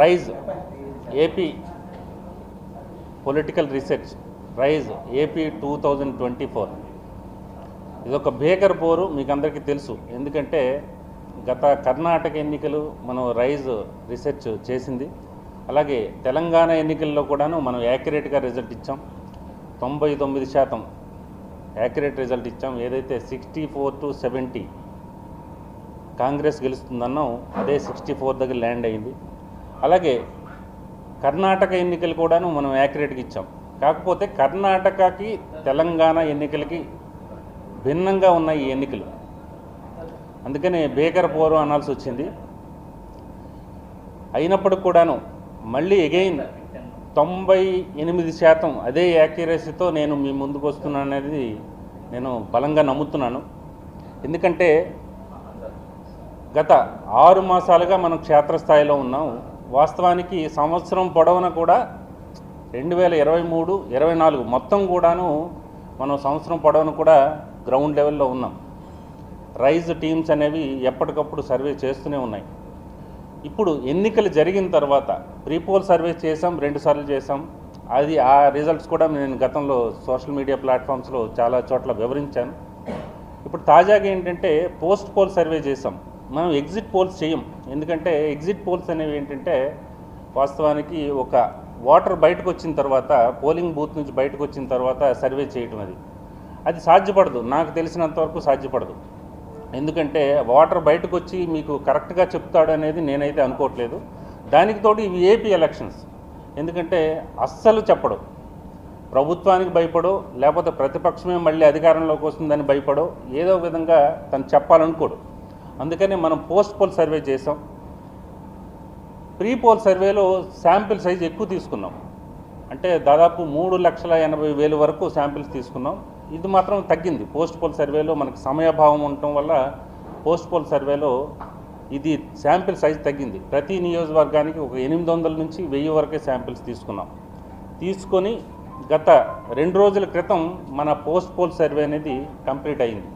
Rise AP political research rise AP 2024 ఇదొక భీకర పోరు మీకు అందరికీ తెలుసు. ఎందుకంటే గత కర్ణాటక ఎన్నికలు మనం రైజ్ రీసెర్చ్ చేసింది, అలాగే తెలంగాణ ఎన్నికల్లో కూడాను మనం యాక్యురేట్గా రిజల్ట్ ఇచ్చాం. 99% యాక్యురేట్ రిజల్ట్ ఇచ్చాం. ఏదైతే 64-70 కాంగ్రెస్ గెలుస్తుందన్నాం, అదే 64 దగ్గర ల్యాండ్ అయింది. అలాగే కర్ణాటక ఎన్నికలు కూడాను మనం యాక్యురేట్గా ఇచ్చాం. కాకపోతే కర్ణాటకకి తెలంగాణ ఎన్నికలకి భిన్నంగా ఉన్నాయి ఈ ఎన్నికలు. అందుకని భీకర పోరు అనాల్సి వచ్చింది. అయినప్పటికి కూడాను మళ్ళీ అగైన్ 98% అదే యాక్యురసీతో నేను మీ ముందుకు వస్తున్నాను అనేది నేను బలంగా నమ్ముతున్నాను. ఎందుకంటే గత 6 మాసాలుగా మనం క్షేత్రస్థాయిలో ఉన్నాం. వాస్తవానికి సంవత్సరం పొడవునా కూడా 2023, 24 మొత్తం కూడాను మనం సంవత్సరం పొడవునా కూడా గ్రౌండ్ లెవెల్లో ఉన్నాం. రైజ్ టీమ్స్ అనేవి ఎప్పటికప్పుడు సర్వే చేస్తూనే ఉన్నాయి. ఇప్పుడు ఎన్నికలు జరిగిన తర్వాత ప్రీపోల్ సర్వే చేసాం, 2 సార్లు చేసాం. అది ఆ రిజల్ట్స్ కూడా నేను గతంలో సోషల్ మీడియా ప్లాట్ఫామ్స్లో చాలా చోట్ల వివరించాను. ఇప్పుడు తాజాగా ఏంటంటే పోస్ట్ పోల్ సర్వే చేసాం. మనం ఎగ్జిట్ పోల్స్ చేయం. ఎందుకంటే ఎగ్జిట్ పోల్స్ అనేవి ఏంటంటే వాస్తవానికి ఒక ఓటర్ బయటకు వచ్చిన తర్వాత, పోలింగ్ బూత్ నుంచి బయటకు వచ్చిన తర్వాత సర్వే చేయటం అది సాధ్యపడదు. నాకు తెలిసినంతవరకు సాధ్యపడదు. ఎందుకంటే ఓటర్ బయటకు వచ్చి మీకు కరెక్ట్గా చెప్తాడు అనేది నేనైతే అనుకోవట్లేదు. దానికి తోడు ఇవి ఏపీ ఎలక్షన్స్. ఎందుకంటే అస్సలు చెప్పడు, ప్రభుత్వానికి భయపడో లేకపోతే ప్రతిపక్షమే మళ్ళీ అధికారంలోకి వస్తుందని భయపడో ఏదో విధంగా తను చెప్పాలనుకోడు. అందుకని మనం పోస్ట్ పోల్ సర్వే చేసాం. ప్రీ పోల్ సర్వేలో శాంపిల్ సైజ్ ఎక్కువ తీసుకున్నాం. అంటే దాదాపు 3,80,000 వరకు శాంపిల్స్ తీసుకున్నాం. ఇది మాత్రం తగ్గింది. పోస్ట్ పోల్ సర్వేలో మనకు సమయాభావం ఉండటం వల్ల పోస్ట్ పోల్ సర్వేలో ఇది శాంపిల్ సైజ్ తగ్గింది. ప్రతి నియోజకవర్గానికి ఒక 800 నుంచి 1000 వరకే శాంపిల్స్ తీసుకున్నాం. తీసుకొని గత 2 రోజుల క్రితం మన పోస్ట్ పోల్ సర్వే అనేది కంప్లీట్ అయింది.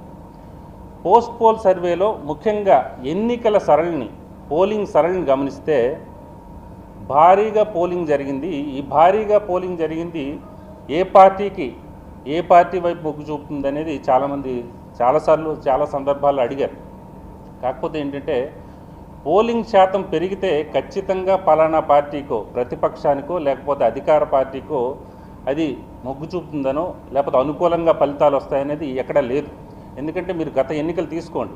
పోస్ట్ పోల్ సర్వేలో ముఖ్యంగా ఎన్నికల సరళిని, పోలింగ్ సరళిని గమనిస్తే భారీగా పోలింగ్ జరిగింది. ఈ భారీగా పోలింగ్ జరిగింది ఏ పార్టీ వైపు మొగ్గు చూపుతుంది అనేది చాలామంది చాలాసార్లు చాలా సందర్భాల్లో అడిగారు. కాకపోతే ఏంటంటే పోలింగ్ శాతం పెరిగితే ఖచ్చితంగా పలానా పార్టీకో, ప్రతిపక్షానికో లేకపోతే అధికార పార్టీకో అది మొగ్గు చూపుతుందనో లేకపోతే అనుకూలంగా ఫలితాలు వస్తాయనేది ఎక్కడా లేదు. ఎందుకంటే మీరు గత ఎన్నికలు తీసుకోండి,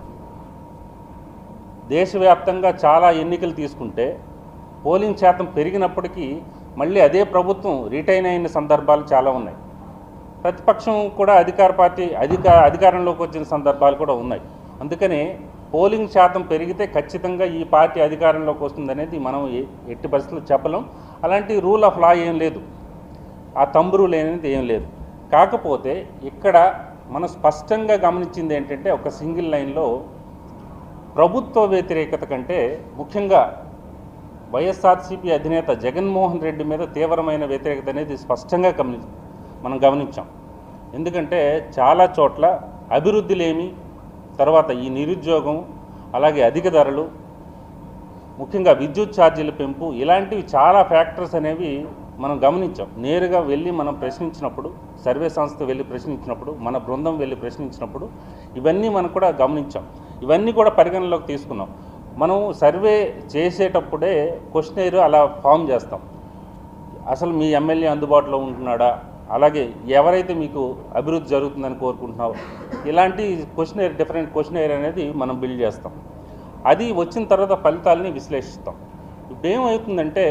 దేశవ్యాప్తంగా చాలా ఎన్నికలు తీసుకుంటే పోలింగ్ శాతం పెరిగినప్పటికీ మళ్ళీ అదే ప్రభుత్వం రిటైన్ అయిన సందర్భాలు చాలా ఉన్నాయి. ప్రతిపక్షం కూడా అధికార పార్టీ అధికారంలోకి వచ్చిన సందర్భాలు కూడా ఉన్నాయి. అందుకని పోలింగ్ శాతం పెరిగితే ఖచ్చితంగా ఈ పార్టీ అధికారంలోకి వస్తుందనేది మనం ఎట్టి పరిస్థితుల్లో చెప్పలేం. అలాంటి రూల్ ఆఫ్ లా ఏం లేదు, ఆ తంబు రూల్ అనేది ఏం లేదు. కాకపోతే ఇక్కడ మనం స్పష్టంగా గమనించింది ఏంటంటే ఒక సింగిల్ లైన్లో ప్రభుత్వ వ్యతిరేకత కంటే ముఖ్యంగా వైఎస్ఆర్సీపీ అధినేత జగన్మోహన్ రెడ్డి మీద తీవ్రమైన వ్యతిరేకత అనేది స్పష్టంగా మనం గమనించాం. ఎందుకంటే చాలా చోట్ల అభివృద్ధి లేమి, తర్వాత ఈ నిరుద్యోగం, అలాగే అధిక ధరలు, ముఖ్యంగా విద్యుత్ ఛార్జీల పెంపు, ఇలాంటివి చాలా ఫ్యాక్టర్స్ అనేవి మనం గమనించాం. నేరుగా వెళ్ళి మనం ప్రశ్నించినప్పుడు, సర్వే సంస్థ వెళ్ళి ప్రశ్నించినప్పుడు, మన బృందం వెళ్ళి ప్రశ్నించినప్పుడు ఇవన్నీ మనం కూడా గమనించాం. ఇవన్నీ కూడా పరిగణలోకి తీసుకున్నాం. మనం సర్వే చేసేటప్పుడే క్వశ్చనైర్ అలా ఫామ్ చేస్తాం. అసలు మీ ఎమ్మెల్యే అందుబాటులో ఉంటున్నాడా, అలాగే ఎవరైతే మీకు అభివృద్ధి జరుగుతుందని కోరుకుంటున్నావు, ఇలాంటి క్వశ్చనైర్, డిఫరెంట్ క్వశ్చనైర్ అనేది మనం బిల్డ్ చేస్తాం. అది వచ్చిన తర్వాత ఫలితాలని విశ్లేషిస్తాం. ఇప్పుడు ఏమవుతుందంటే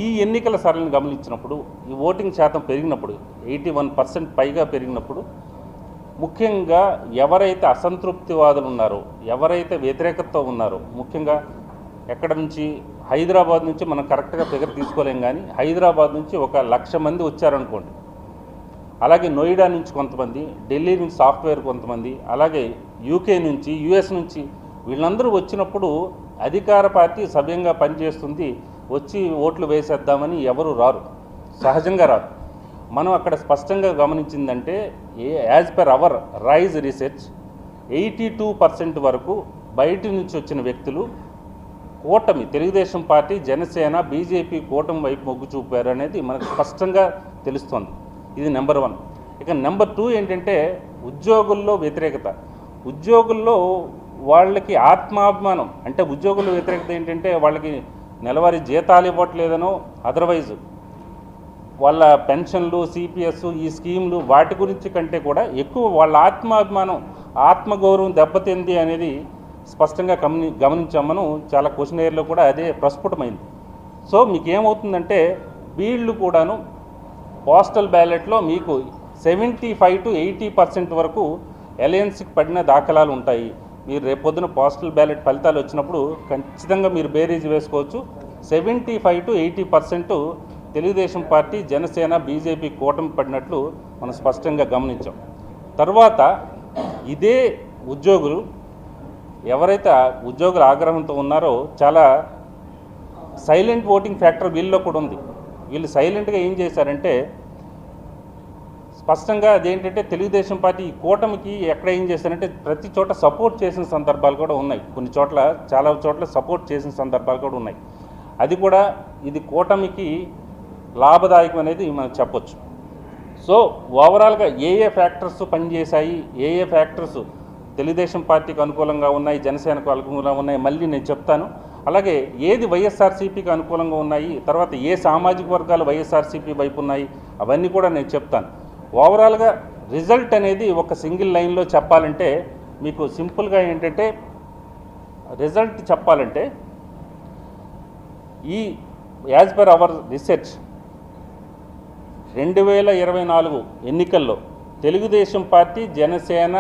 ఈ ఎన్నికల సరళిని గమనించినప్పుడు, ఈ ఓటింగ్ శాతం పెరిగినప్పుడు, 81% పైగా పెరిగినప్పుడు, ముఖ్యంగా ఎవరైతే అసంతృప్తివాదులు ఉన్నారో, ఎవరైతే వ్యతిరేకతతో ఉన్నారో, ముఖ్యంగా ఎక్కడ నుంచి, హైదరాబాద్ నుంచి మనం కరెక్ట్గా ఫిగర్ తీసుకోలేం, కానీ హైదరాబాద్ నుంచి 1,00,000 మంది వచ్చారనుకోండి, అలాగే నోయిడా నుంచి కొంతమంది, ఢిల్లీ నుంచి సాఫ్ట్వేర్ కొంతమంది, అలాగే యూకే నుంచి, యుఎస్ నుంచి, వీళ్ళందరూ వచ్చినప్పుడు అధికార పార్టీ సవ్యంగా పనిచేస్తుంది, వచ్చి ఓట్లు వేసేద్దామని ఎవరు రారు, సహజంగా రారు. మనం అక్కడ స్పష్టంగా గమనించిందంటే as per our rise research 82% వరకు బయట నుంచి వచ్చిన వ్యక్తులు కూటమి తెలుగుదేశం పార్టీ, జనసేన, బీజేపీ కూటమి వైపు మొగ్గు చూపారు అనేది మనకు స్పష్టంగా తెలుస్తోంది. ఇది నెంబర్ 1. ఇక నెంబర్ 2 ఏంటంటే ఉద్యోగుల్లో వ్యతిరేకత. ఉద్యోగుల్లో వాళ్ళకి ఆత్మాభిమానం, అంటే ఉద్యోగుల వ్యతిరేకత ఏంటంటే వాళ్ళకి నెలవారీ జీతాలు ఇవ్వట్లేదనో, అదర్వైజ్ వాళ్ళ పెన్షన్లు, సిపిఎస్, ఈ స్కీమ్లు వాటి గురించి కంటే కూడా ఎక్కువ వాళ్ళ ఆత్మాభిమానం, ఆత్మగౌరవం దెబ్బతింది అనేది స్పష్టంగా గమనించాం మనం. చాలా క్వశ్చనర్లో కూడా అదే ప్రస్ఫుటమైంది. సో మీకు ఏమవుతుందంటే వీళ్ళు కూడాను పోస్టల్ బ్యాలెట్లో మీకు 75 to 80% వరకు అలయన్స్కి పడిన దాఖలాలు ఉంటాయి. మీరు రేపొద్దున పోస్టల్ బ్యాలెట్ ఫలితాలు వచ్చినప్పుడు ఖచ్చితంగా మీరు బేరీజ్ వేసుకోవచ్చు. 75 to 80% Telugu Desam party, Janasena, BJP కూటమి పడినట్లు మనం స్పష్టంగా గమనించాం. తర్వాత ఇదే ఉద్యోగులు ఎవరైతే ఉద్యోగుల ఆగ్రహంతో ఉన్నారో చాలా సైలెంట్ ఓటింగ్ ఫ్యాక్టర్ వీళ్ళలో కూడా ఉంది. వీళ్ళు సైలెంట్గా ఏం చేశారంటే స్పష్టంగా అదేంటంటే తెలుగుదేశం పార్టీ ఈ కూటమికి ఎక్కడ ఏం చేశారంటే ప్రతి చోట సపోర్ట్ చేసిన సందర్భాలు కూడా ఉన్నాయి. కొన్ని చోట్ల, చాలా చోట్ల సపోర్ట్ చేసిన సందర్భాలు కూడా ఉన్నాయి. అది కూడా ఇది కూటమికి లాభదాయకం అనేది మనం చెప్పొచ్చు. సో ఓవరాల్గా ఏ ఫ్యాక్టర్స్ పనిచేశాయి, ఏ ఫ్యాక్టర్స్ తెలుగుదేశం పార్టీకి అనుకూలంగా ఉన్నాయి, జనసేనకు అనుకూలంగా ఉన్నాయి మళ్ళీ నేను చెప్తాను. అలాగే ఏది వైఎస్ఆర్సీపీకి అనుకూలంగా ఉన్నాయి, తర్వాత ఏ సామాజిక వర్గాలు వైఎస్ఆర్సీపీ వైపు ఉన్నాయి, అవన్నీ కూడా నేను చెప్తాను. ఓవరాల్గా రిజల్ట్ అనేది ఒక సింగిల్ లైన్లో చెప్పాలంటే మీకు సింపుల్గా ఏంటంటే రిజల్ట్ చెప్పాలంటే ఈ యాజ్ పర్ అవర్ రీసెర్చ్ 2024 ఎన్నికల్లో తెలుగుదేశం పార్టీ, జనసేన,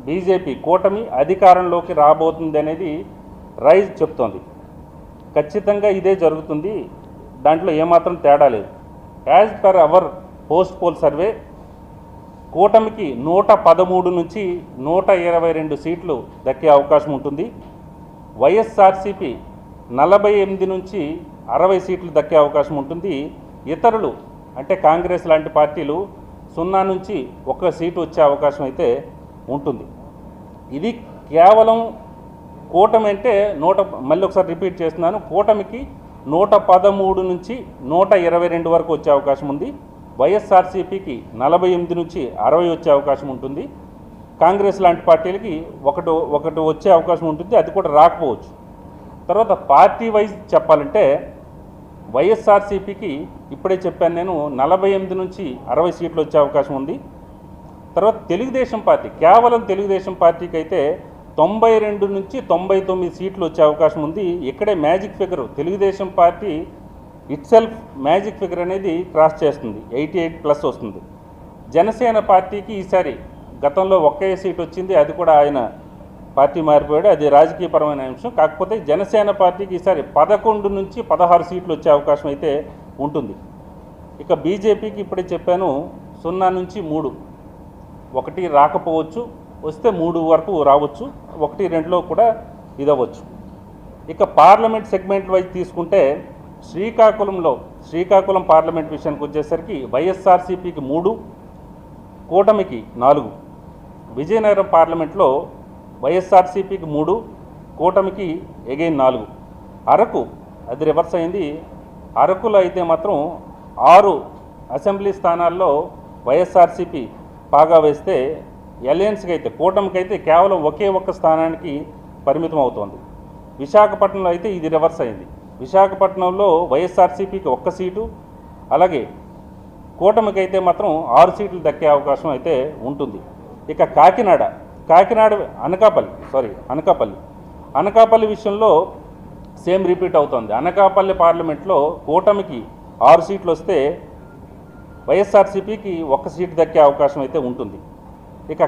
బీజేపీ కూటమి అధికారంలోకి రాబోతుంది అనేది రైజ్ చెప్తోంది. ఖచ్చితంగా ఇదే జరుగుతుంది, దాంట్లో ఏమాత్రం తేడా లేదు. As per our post poll survey కూటమికి 113 నుంచి 122 సీట్లు దక్కే అవకాశం ఉంటుంది. వైఎస్ఆర్సీపీ 48 నుంచి 60 సీట్లు దక్కే అవకాశం ఉంటుంది. ఇతరులు అంటే కాంగ్రెస్ లాంటి పార్టీలు 0 నుంచి 1 సీటు వచ్చే అవకాశం అయితే ఉంటుంది. ఇది కేవలం కూటమి అంటే మళ్ళీ ఒకసారి రిపీట్ చేస్తున్నాను, కూటమికి 113 నుంచి 122 వరకు వచ్చే అవకాశం ఉంది. వైఎస్ఆర్సీపీకి 48 నుంచి 60 వచ్చే అవకాశం ఉంటుంది. కాంగ్రెస్ లాంటి పార్టీలకి ఒకటి వచ్చే అవకాశం ఉంటుంది, అది కూడా రాకపోవచ్చు. తర్వాత పార్టీ వైజ్ చెప్పాలంటే వైఎస్ఆర్సీపీకి ఇప్పుడే చెప్పాను నేను 48 నుంచి 60 సీట్లు వచ్చే అవకాశం ఉంది. తర్వాత తెలుగుదేశం పార్టీ, కేవలం తెలుగుదేశం పార్టీకి అయితే 92 నుంచి 99 సీట్లు వచ్చే అవకాశం ఉంది. ఇక్కడే magic figure Telugu Desam party itself magic figure అనేది క్రాస్ చేస్తుంది, 88+ వస్తుంది. జనసేన పార్టీకి ఈసారి గతంలో ఒకే సీట్ వచ్చింది, అది కూడా ఆయన పార్టీ మారిపోయాడు, అది రాజకీయపరమైన అంశం. కాకపోతే జనసేన పార్టీకి ఈసారి 11 నుంచి 16 సీట్లు వచ్చే అవకాశం అయితే ఉంటుంది. ఇక బీజేపీకి ఇప్పుడే చెప్పాను 0 నుంచి 3, 1 రాకపోవచ్చు, వస్తే 3 వరకు రావచ్చు, 1, 2లో కూడా ఇదవచ్చు. ఇక పార్లమెంట్ సెగ్మెంట్ వైజ్ తీసుకుంటే శ్రీకాకుళం పార్లమెంట్ విషయానికి వచ్చేసరికి వైఎస్ఆర్సీపీకి 3, కూటమికి 4. విజయనగరం పార్లమెంట్లో వైఎస్ఆర్సీపీకి 3, కూటమికి అగైన్ 4. అరకు అది రివర్స్ అయింది. అరకులో అయితే మాత్రం 6 అసెంబ్లీ స్థానాల్లో వైఎస్ఆర్సీపీ పాగా వేస్తే అలయన్స్కి అయితే, కూటమికి అయితే కేవలం ఒకే ఒక్క స్థానానికి పరిమితం అవుతోంది. విశాఖపట్నంలో అయితే ఇది రివర్స్ అయింది. విశాఖపట్నంలో వైఎస్ఆర్సీపీకి 1 సీటు, అలాగే కూటమికి అయితే మాత్రం 6 సీట్లు దక్కే అవకాశం అయితే ఉంటుంది. ఇక అనకాపల్లి విషయంలో సేమ్ రిపీట్ అవుతుంది. అనకాపల్లి పార్లమెంట్లో కూటమికి 6 సీట్లు వస్తే వైఎస్ఆర్సీపీకి 1 సీటు దక్కే అవకాశం అయితే ఉంటుంది. ఇక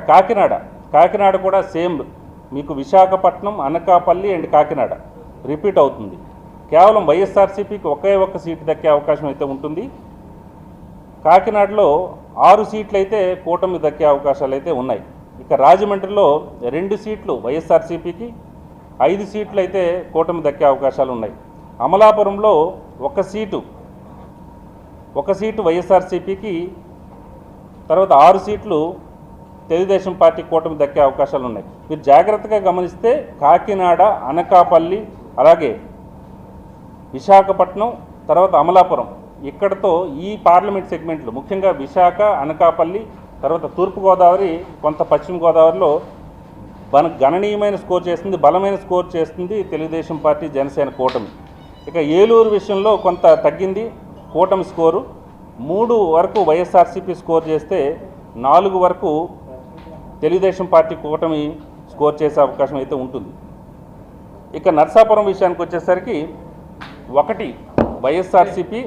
కాకినాడ కూడా సేమ్ మీకు విశాఖపట్నం, అనకాపల్లి అండ్ కాకినాడ రిపీట్ అవుతుంది. కేవలం వైఎస్ఆర్సీపీకి ఒక్క సీటు దక్కే అవకాశం అయితే ఉంటుంది. కాకినాడలో 6 సీట్లు అయితే కూటమి దక్కే అవకాశాలు అయితే ఉన్నాయి. ఇక రాజమండ్రిలో 2 సీట్లు వైఎస్ఆర్సీపీకి, 5 సీట్లు అయితే కూటమి దక్కే అవకాశాలు ఉన్నాయి. అమలాపురంలో 1 సీటు వైఎస్ఆర్సీపీకి, తర్వాత 6 సీట్లు తెలుగుదేశం పార్టీ కూటమి దక్కే అవకాశాలు ఉన్నాయి. మీరు జాగ్రత్తగా గమనిస్తే కాకినాడ, అనకాపల్లి, అలాగే విశాఖపట్నం, తర్వాత అమలాపురం, ఇక్కడతో ఈ పార్లమెంట్ సెగ్మెంట్లు ముఖ్యంగా విశాఖ, అనకాపల్లి, తర్వాత తూర్పుగోదావరి, కొంత పశ్చిమ గోదావరిలో గణనీయమైన స్కోర్ చేస్తుంది, బలమైన స్కోర్ చేస్తుంది తెలుగుదేశం పార్టీ జనసేన కూటమి. ఇక ఏలూరు విషయంలో కొంత తగ్గింది కూటమి స్కోరు. 3 వరకు వైఎస్ఆర్సీపీ స్కోర్ చేస్తే 4 వరకు తెలుగుదేశం పార్టీ కూటమి స్కోర్ చేసే అవకాశం అయితే ఉంటుంది. ఇక నర్సాపురం విషయానికి వచ్చేసరికి 1 వైఎస్ఆర్సీపీ,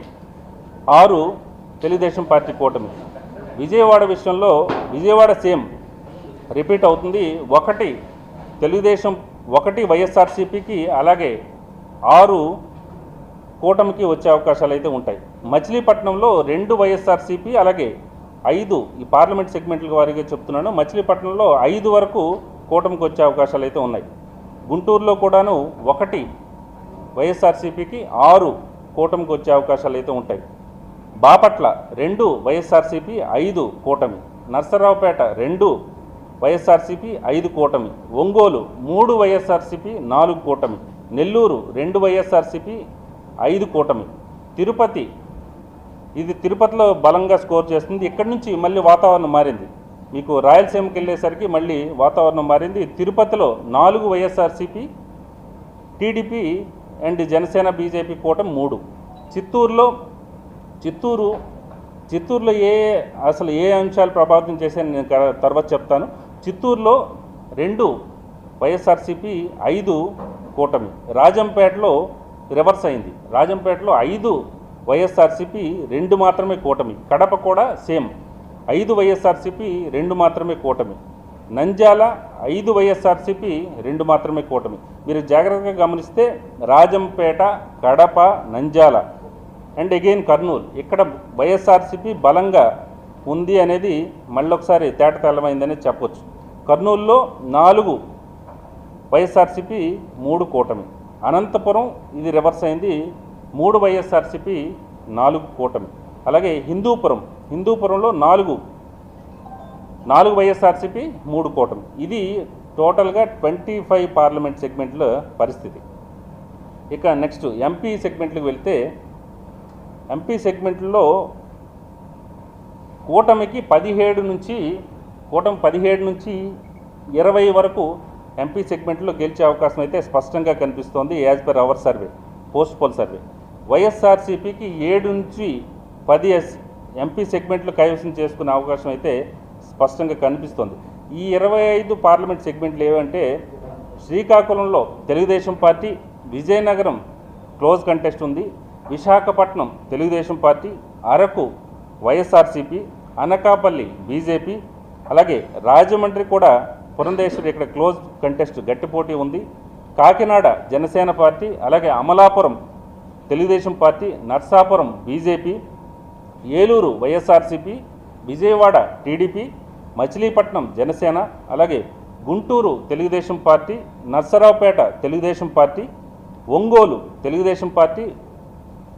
6 తెలుగుదేశం పార్టీ కూటమి. విజయవాడ విషయంలో విజయవాడ సేమ్ రిపీట్ అవుతుంది. 1 తెలుగుదేశం, 1 వైఎస్ఆర్సీపీకి, అలాగే 6 కూటమికి వచ్చే అవకాశాలు అయితే ఉంటాయి. మచిలీపట్నంలో 2 వైఎస్ఆర్సీపీ, అలాగే 5 ఈ పార్లమెంట్ సెగ్మెంట్ల వారిగా చెప్తున్నాను. మచిలీపట్నంలో 5 వరకు కూటమికి వచ్చే అవకాశాలు అయితే ఉన్నాయి. గుంటూరులో కూడాను 1 వైఎస్ఆర్సీపీకి, 6 కూటమికి వచ్చే అవకాశాలు అయితే ఉంటాయి. బాపట్ల 2 వైఎస్ఆర్సీపీ, 5 కూటమి. నర్సరావుపేట 2 వైఎస్ఆర్సీపీ, 5 కూటమి. ఒంగోలు 3 వైఎస్ఆర్సీపీ, 4 కూటమి. నెల్లూరు 2 వైఎస్ఆర్సీపీ, 5 కూటమి. తిరుపతి, ఇది తిరుపతిలో బలంగా స్కోర్ చేస్తుంది. ఇక్కడి నుంచి మళ్ళీ వాతావరణం మారింది. మీకు రాయలసీమకి వెళ్ళేసరికి మళ్ళీ వాతావరణం మారింది. తిరుపతిలో 4 YSRCP, TDP and Janasena BJP కూటమి 3. చిత్తూరులో అసలు ఏ అంశాలు ప్రభావితం చేశాయని నేను తర్వాత చెప్తాను. చిత్తూరులో 2 వైఎస్ఆర్సీపీ, 5 కూటమి. రాజంపేటలో రివర్స్ అయింది. రాజంపేటలో 5 వైఎస్ఆర్సీపీ, 2 మాత్రమే కూటమి. కడప కూడా సేమ్ 5 వైఎస్ఆర్సీపీ, 2 మాత్రమే కూటమి. నంద్యాల 5 వైఎస్ఆర్సీపీ, 2 మాత్రమే కూటమి. మీరు జాగ్రత్తగా గమనిస్తే రాజంపేట, కడప, నంద్యాల అండ్ అగైన్ కర్నూలు, ఇక్కడ వైఎస్ఆర్సీపీ బలంగా ఉంది అనేది మళ్ళొకసారి తేటతెల్లమైందని చెప్పొచ్చు. కర్నూలులో 4 వైఎస్ఆర్సీపీ, 3 కూటమి. అనంతపురం ఇది రివర్స్ అయింది, 3 వైఎస్ఆర్సీపీ, 4 కూటమి. అలాగే హిందూపురంలో 4 వైఎస్ఆర్సీపీ, 3 కూటమి. ఇది టోటల్గా 25 పార్లమెంట్ సెగ్మెంట్ల పరిస్థితి. ఇక నెక్స్ట్ ఎంపీ సెగ్మెంట్లకు వెళ్తే, ఎంపీ సెగ్మెంట్లో కూటమికి 17 నుంచి 20 వరకు ఎంపీ సెగ్మెంట్లో గెలిచే అవకాశం అయితే స్పష్టంగా కనిపిస్తోంది as per our survey, post poll survey. వైఎస్ఆర్సీపీకి 7 నుంచి 10 ఎంపీ సెగ్మెంట్లు కైవసం చేసుకునే అవకాశం అయితే స్పష్టంగా కనిపిస్తోంది. ఈ 25 పార్లమెంట్ సెగ్మెంట్లు ఏవంటే శ్రీకాకుళంలో Telugu Desam party, Vizianagaram close contest ఉంది, విశాఖపట్నం తెలుగుదేశం పార్టీ, అరకు వైఎస్ఆర్సీపీ, అనకాపల్లి బీజేపీ, అలాగే రాజమండ్రి కూడా పురంధేశ్వరి ఇక్కడ క్లోజ్ కంటెస్ట్ గట్టి పోటీ ఉంది, కాకినాడ జనసేన పార్టీ, అలాగే Amalapuram Telugu Desam party, Narsapuram BJP, Eluru YSRCP, Vijayawada TDP, Machilipatnam Janasena, అలాగే Guntur Telugu Desam party, Narasaraopet Telugu Desam party, Ongole Telugu Desam party,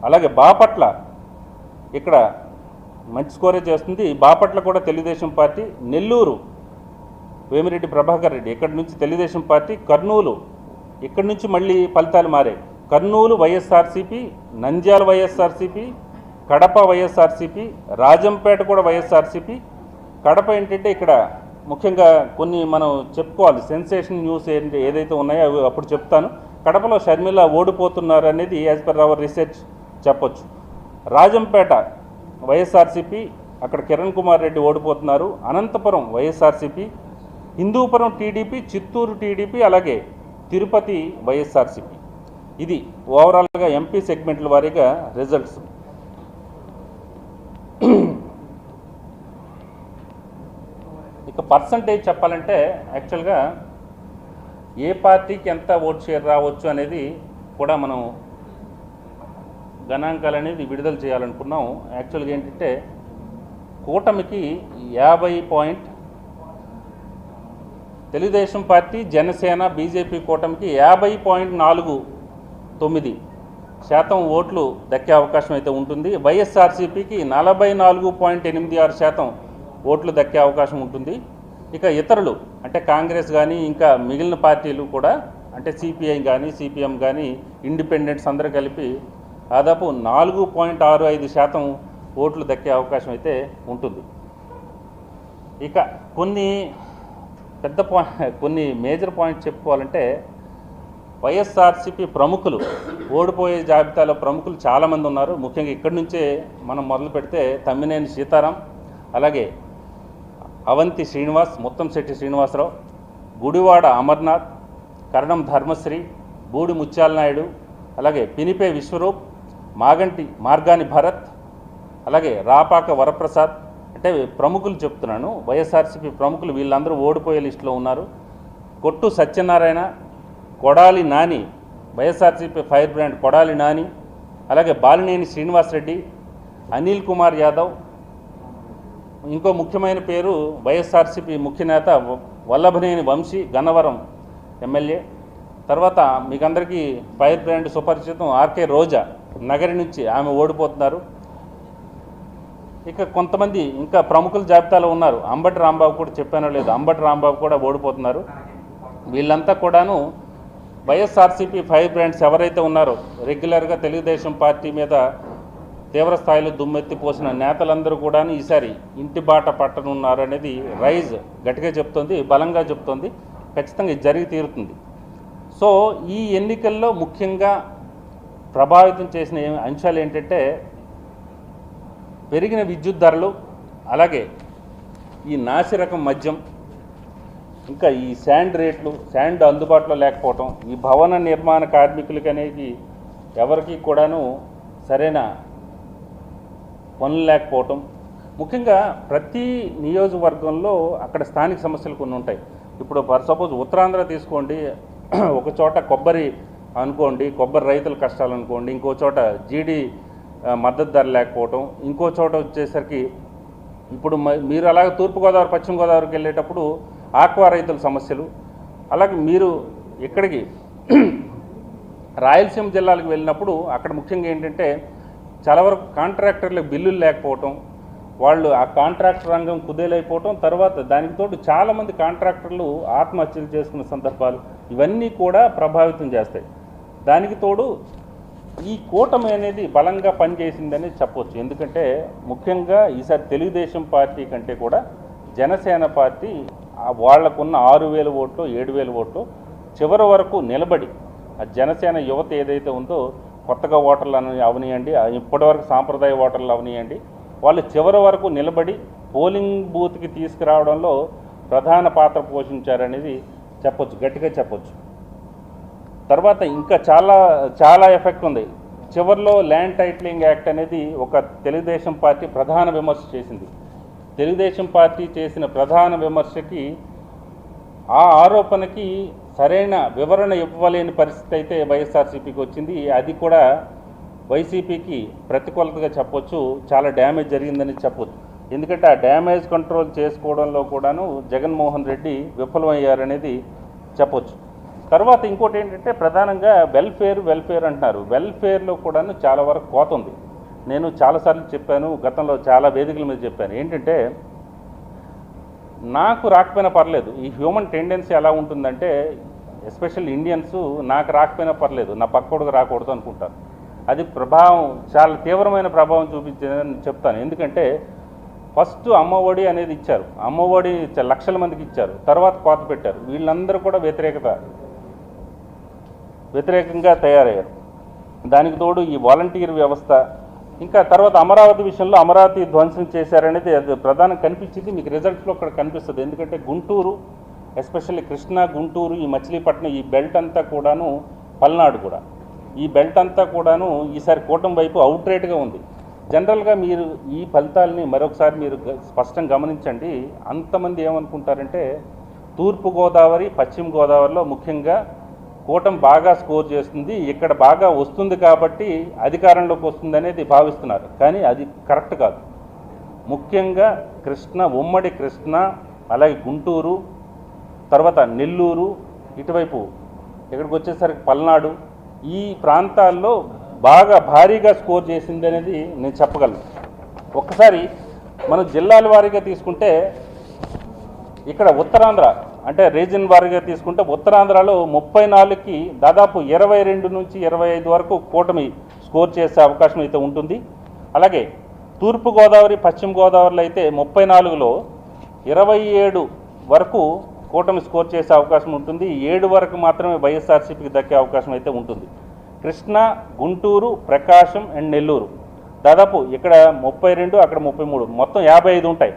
అలాగే బాపట్ల ఇక్కడ మంచి స్కోరే చేస్తుంది, బాపట్ల కూడా తెలుగుదేశం పార్టీ, నెల్లూరు వేమిరెడ్డి ప్రభాకర్ రెడ్డి ఇక్కడి నుంచి తెలుగుదేశం పార్టీ, కర్నూలు ఇక్కడి నుంచి మళ్ళీ ఫలితాలు మారాయి, కర్నూలు వైఎస్ఆర్సీపీ, నంద్యాల వైఎస్ఆర్సీపీ, కడప వైఎస్ఆర్సీపీ, రాజంపేట కూడా వైఎస్ఆర్సీపీ. కడప ఏంటంటే ఇక్కడ ముఖ్యంగా కొన్ని మనం చెప్పుకోవాలి, సెన్సేషన్ న్యూస్ ఏదైతే ఉన్నాయో అవి అప్పుడు చెప్తాను. కడపలో షర్మిల ఓడిపోతున్నారు అనేది యాజ్ పర్ అవర్ రీసెర్చ్ చెప్పొచ్చు. రాజంపేట వైఎస్ఆర్సీపీ, అక్కడ కిరణ్ కుమార్ రెడ్డి ఓడిపోతున్నారు. అనంతపురం వైఎస్ఆర్సీపీ, హిందూపురం టీడీపీ, చిత్తూరు టీడీపీ, అలాగే తిరుపతి వైఎస్ఆర్సీపీ. ఇది ఓవరాల్గా ఎంపీ సెగ్మెంట్ల వారీగా రిజల్ట్స్. ఇక పర్సంటేజ్ చెప్పాలంటే యాక్చువల్గా ఏ పార్టీకి ఎంత ఓట్ షేర్ రావచ్చు అనేది కూడా మనం గణాంకాలు అనేది విడుదల చేయాలనుకున్నాం. యాక్చువల్గా ఏంటంటే కూటమికి 50 తెలుగుదేశం పార్టీ, జనసేన, బీజేపీ కూటమికి 50.49% ఓట్లు దక్కే అవకాశం అయితే ఉంటుంది. వైఎస్ఆర్సీపీకి 44.86% ఓట్లు దక్కే అవకాశం ఉంటుంది. ఇక ఇతరులు అంటే కాంగ్రెస్ కానీ ఇంకా మిగిలిన పార్టీలు కూడా అంటే సిపిఐ కానీ సిపిఎం కానీ ఇండిపెండెంట్స్ అందరూ కలిపి దాదాపు 4.65% ఓట్లు దక్కే అవకాశం అయితే ఉంటుంది. ఇక కొన్ని మేజర్ పాయింట్స్ చెప్పుకోవాలంటే వైఎస్ఆర్సీపీ ప్రముఖులు ఓడిపోయే జాబితాలో ప్రముఖులు చాలామంది ఉన్నారు. ముఖ్యంగా ఇక్కడి నుంచే మనం మొదలు పెడితే తమ్మినేని సీతారాం, అలాగే అవంతి శ్రీనివాస్, ముత్తంశెట్టి శ్రీనివాసరావు, గుడివాడ అమర్నాథ్, కరణం ధర్మశ్రీ, బూడి ముత్యాల నాయుడు, అలాగే పినిపే విశ్వరూప్, మార్గాని భరత్, అలాగే రాపాక వరప్రసాద్. అంటే ప్రముఖులు చెప్తున్నాను, వైఎస్ఆర్సీపీ ప్రముఖులు వీళ్ళందరూ ఓడిపోయే లిస్టులో ఉన్నారు. కొట్టు సత్యనారాయణ, కొడాలి నాని, వైఎస్ఆర్సీపీ ఫైర్ బ్రాండ్ కొడాలి నాని, అలాగే బాలినేని శ్రీనివాసరెడ్డి, అనిల్ కుమార్ యాదవ్, ఇంకో ముఖ్యమైన పేరు వైఎస్ఆర్సీపీ ముఖ్య నేత వల్లభనేని వంశీ, గన్నవరం ఎమ్మెల్యే. తర్వాత మీకందరికీ ఫైర్ బ్రాండ్ సుపరిచితం ఆర్కే రోజా, నగరి నుంచి ఆమె ఓడిపోతున్నారు. ఇక కొంతమంది ఇంకా ప్రముఖుల జాబితాలో ఉన్నారు. అంబటి రాంబాబు కూడా చెప్పానో లేదు, అంబటి రాంబాబు కూడా ఓడిపోతున్నారు. వీళ్ళంతా కూడాను వైఎస్ఆర్సీపీ ఫైర్ బ్రాండ్స్ ఎవరైతే ఉన్నారో, రెగ్యులర్గా తెలుగుదేశం పార్టీ మీద తీవ్ర స్థాయిలో దుమ్మెత్తిపోసిన నేతలందరూ కూడా ఈసారి ఇంటి బాట పట్టనున్నారు అనేది రైజ్ గట్టిగా చెప్తోంది, బలంగా చెప్తోంది. ఖచ్చితంగా ఇది జరిగి తీరుతుంది. సో ఈ ఎన్నికల్లో ముఖ్యంగా ప్రభావితం చేసిన అంశాలు ఏంటంటే పెరిగిన విద్యుత్ ధరలు, అలాగే ఈ నాసిరకం మద్యం, ఇంకా ఈ శాండ్ రేట్లు, శాండ్ అందుబాటులో లేకపోవటం, ఈ భవన నిర్మాణ కార్మికులకి అనేది ఎవరికి కూడాను సరైన పనులు లేకపోవటం. ముఖ్యంగా ప్రతి నియోజకవర్గంలో అక్కడ స్థానిక సమస్యలు కొన్ని ఉంటాయి. ఇప్పుడు ఫర్ సపోజ్ ఉత్తరాంధ్ర తీసుకోండి, ఒక చోట కొబ్బరి అనుకోండి, కొబ్బరి రైతుల కష్టాలు అనుకోండి, ఇంకో చోట జీడి మద్దతు ధర లేకపోవటం, ఇంకో చోట వచ్చేసరికి ఇప్పుడు మీరు అలాగే తూర్పుగోదావరి పశ్చిమ గోదావరికి వెళ్ళేటప్పుడు ఆక్వా రైతుల సమస్యలు, అలాగే మీరు ఇక్కడికి రాయలసీమ జిల్లాలకు వెళ్ళినప్పుడు అక్కడ ముఖ్యంగా ఏంటంటే చాలా వరకు కాంట్రాక్టర్లకు బిల్లులు లేకపోవటం, వాళ్ళు ఆ కాంట్రాక్టర్ రంగం కుదేలైపోవటం, తర్వాత దానికి తోడు చాలామంది కాంట్రాక్టర్లు ఆత్మహత్యలు చేసుకున్న సందర్భాలు, ఇవన్నీ కూడా ప్రభావితం చేస్తాయి. దానికి తోడు ఈ కూటమి అనేది బలంగా పనిచేసిందని చెప్పవచ్చు. ఎందుకంటే ముఖ్యంగా ఈసారి తెలుగుదేశం పార్టీ కంటే కూడా జనసేన పార్టీ వాళ్లకున్న 6,000 ఓట్లు 7,000 ఓట్లు చివరి వరకు నిలబడి, ఆ జనసేన యువత ఏదైతే ఉందో కొత్తగా ఓటర్లు అవనియండి, ఇప్పటివరకు సాంప్రదాయ ఓటర్లు అవనియండి, వాళ్ళు చివరి వరకు నిలబడి పోలింగ్ బూత్కి తీసుకురావడంలో ప్రధాన పాత్ర పోషించారనేది చెప్పొచ్చు, గట్టిగా చెప్పొచ్చు. తర్వాత ఇంకా చాలా ఎఫెక్ట్ ఉంది. చివరిలో ల్యాండ్ టైటిలింగ్ యాక్ట్ అనేది ఒక తెలుగుదేశం పార్టీ ప్రధాన విమర్శ చేసింది. తెలుగుదేశం పార్టీ చేసిన ప్రధాన విమర్శకి, ఆ ఆరోపణకి సరైన వివరణ ఇవ్వలేని పరిస్థితి అయితే వైఎస్ఆర్సీపీకి వచ్చింది. అది కూడా వైసీపీకి ప్రతికూలతగా చెప్పొచ్చు, చాలా డ్యామేజ్ జరిగిందని చెప్పొచ్చు. ఎందుకంటే ఆ డ్యామేజ్ కంట్రోల్ చేసుకోవడంలో కూడాను జగన్మోహన్ రెడ్డి విఫలమయ్యారనేది చెప్పొచ్చు. తర్వాత ఇంకోటి ఏంటంటే ప్రధానంగా వెల్ఫేర్ అంటున్నారు. వెల్ఫేర్లో కూడాను చాలా వరకు కోత ఉంది. నేను చాలాసార్లు చెప్పాను, గతంలో చాలా వేదికల మీద చెప్పాను. ఏంటంటే నాకు రాకపోయినా పర్లేదు, ఈ హ్యూమన్ టెండెన్సీ ఎలా ఉంటుందంటే ఎస్పెషల్ ఇండియన్స్ నాకు రాకపోయినా పర్లేదు, నా పక్కోడికి రాకూడదు అనుకుంటారు. అది ప్రభావం చాలా తీవ్రమైన ప్రభావం చూపించిందని చెప్తాను. ఎందుకంటే ఫస్ట్ అమ్మఒడి అనేది ఇచ్చారు, అమ్మఒడి లక్షల మందికి ఇచ్చారు, తర్వాత కోత పెట్టారు. వీళ్ళందరూ కూడా వ్యతిరేకంగా తయారయ్యారు. దానికి తోడు ఈ వాలంటీర్ వ్యవస్థ, ఇంకా తర్వాత అమరావతి విషయంలో అమరావతి ధ్వంసం చేశారనేది అది ప్రధానం కనిపించింది. మీకు రిజల్ట్స్లో అక్కడ కనిపిస్తుంది. ఎందుకంటే గుంటూరు, ఎస్పెషల్లీ కృష్ణా, గుంటూరు, ఈ మచిలీపట్నం, ఈ బెల్ట్ అంతా కూడాను, పల్నాడు కూడా, ఈ బెల్ట్ అంతా కూడాను ఈసారి కూటమి వైపు అవుట్రేట్గా ఉంది. జనరల్గా మీరు ఈ ఫలితాలని మరొకసారి మీరు స్పష్టంగా గమనించండి. అంతమంది ఏమనుకుంటారంటే తూర్పుగోదావరి, పశ్చిమ గోదావరిలో ముఖ్యంగా కూటమి బాగా స్కోర్ చేస్తుంది, ఇక్కడ బాగా వస్తుంది కాబట్టి అధికారంలోకి వస్తుంది అనేది భావిస్తున్నారు. కానీ అది కరెక్ట్ కాదు. ముఖ్యంగా ఉమ్మడి కృష్ణ, అలాగే గుంటూరు, తర్వాత నెల్లూరు, ఇటువైపు ఇక్కడికి వచ్చేసరికి పల్నాడు, ఈ ప్రాంతాల్లో బాగా భారీగా స్కోర్ చేసింది అనేది నేను చెప్పగలను. ఒక్కసారి మనం జిల్లాల వారీగా తీసుకుంటే ఇక్కడ ఉత్తరాంధ్ర అంటే రీజన్ వారీగా తీసుకుంటే ఉత్తరాంధ్రలో 34కి దాదాపు 22 నుంచి 25 వరకు కూటమి స్కోర్ చేసే అవకాశం అయితే ఉంటుంది. అలాగే తూర్పుగోదావరి పశ్చిమ గోదావరిలో అయితే 34లో 27 వరకు కూటమి స్కోర్ చేసే అవకాశం ఉంటుంది. 7 వరకు మాత్రమే వైఎస్ఆర్సీపీకి దక్కే అవకాశం అయితే ఉంటుంది. కృష్ణా, గుంటూరు, ప్రకాశం అండ్ నెల్లూరు దాదాపు ఇక్కడ 32, అక్కడ 33, మొత్తం 55 ఉంటాయి.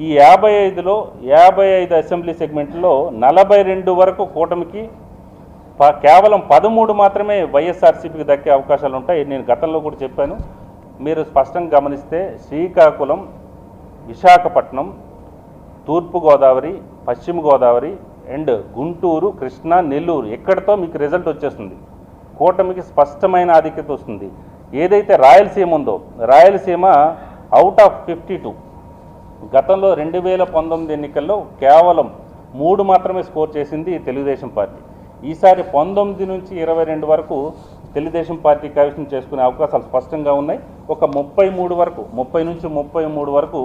ఈ 55లో 55 అసెంబ్లీ సెగ్మెంట్లో 42 వరకు కూటమికి, కేవలం 13 మాత్రమే వైఎస్ఆర్సీపీకి దక్కే అవకాశాలు ఉంటాయి. నేను గతంలో కూడా చెప్పాను. మీరు స్పష్టంగా గమనిస్తే శ్రీకాకుళం, విశాఖపట్నం, తూర్పుగోదావరి, పశ్చిమ గోదావరి అండ్ గుంటూరు, కృష్ణా, నెల్లూరు ఎక్కడితో మీకు రిజల్ట్ వచ్చేస్తుంది. కూటమికి స్పష్టమైన ఆధిక్యత వస్తుంది. ఏదైతే రాయలసీమ ఉందో, రాయలసీమ అవుట్ ఆఫ్ 52 గతంలో 2019 ఎన్నికల్లో కేవలం 3 మాత్రమే స్కోర్ చేసింది తెలుగుదేశం పార్టీ. ఈసారి 19 నుంచి 22 వరకు తెలుగుదేశం పార్టీ కైవసం చేసుకునే అవకాశాలు స్పష్టంగా ఉన్నాయి. ఒక 33 వరకు, 30 నుంచి 33 వరకు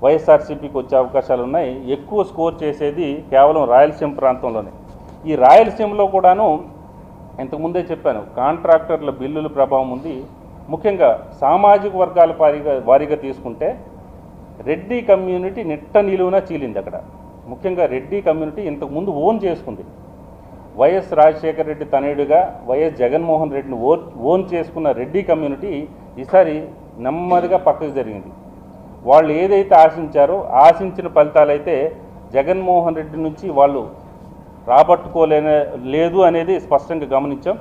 వైఎస్ఆర్సీపీకి వచ్చే అవకాశాలు ఉన్నాయి. ఎక్కువ స్కోర్ చేసేది కేవలం రాయలసీమ ప్రాంతంలోనే. ఈ రాయలసీమలో కూడాను ఇంతకుముందే చెప్పాను, కాంట్రాక్టర్ల బిల్లుల ప్రభావం ఉంది. ముఖ్యంగా సామాజిక వర్గాల వారీగా తీసుకుంటే రెడ్డి కమ్యూనిటీ నిట్ట నిలువున చీలింది. అక్కడ ముఖ్యంగా రెడ్డి కమ్యూనిటీ ఇంతకుముందు ఓన్ చేసుకుంది. వైఎస్ రాజశేఖర రెడ్డి తనయుడిగా వైఎస్ జగన్మోహన్ రెడ్డిని ఓన్ చేసుకున్న రెడ్డి కమ్యూనిటీ ఈసారి నెమ్మదిగా పక్కకు జరిగింది. వాళ్ళు ఏదైతే ఆశించిన ఫలితాలైతే జగన్మోహన్ రెడ్డి నుంచి వాళ్ళు లేదు అనేది స్పష్టంగా గమనించాం.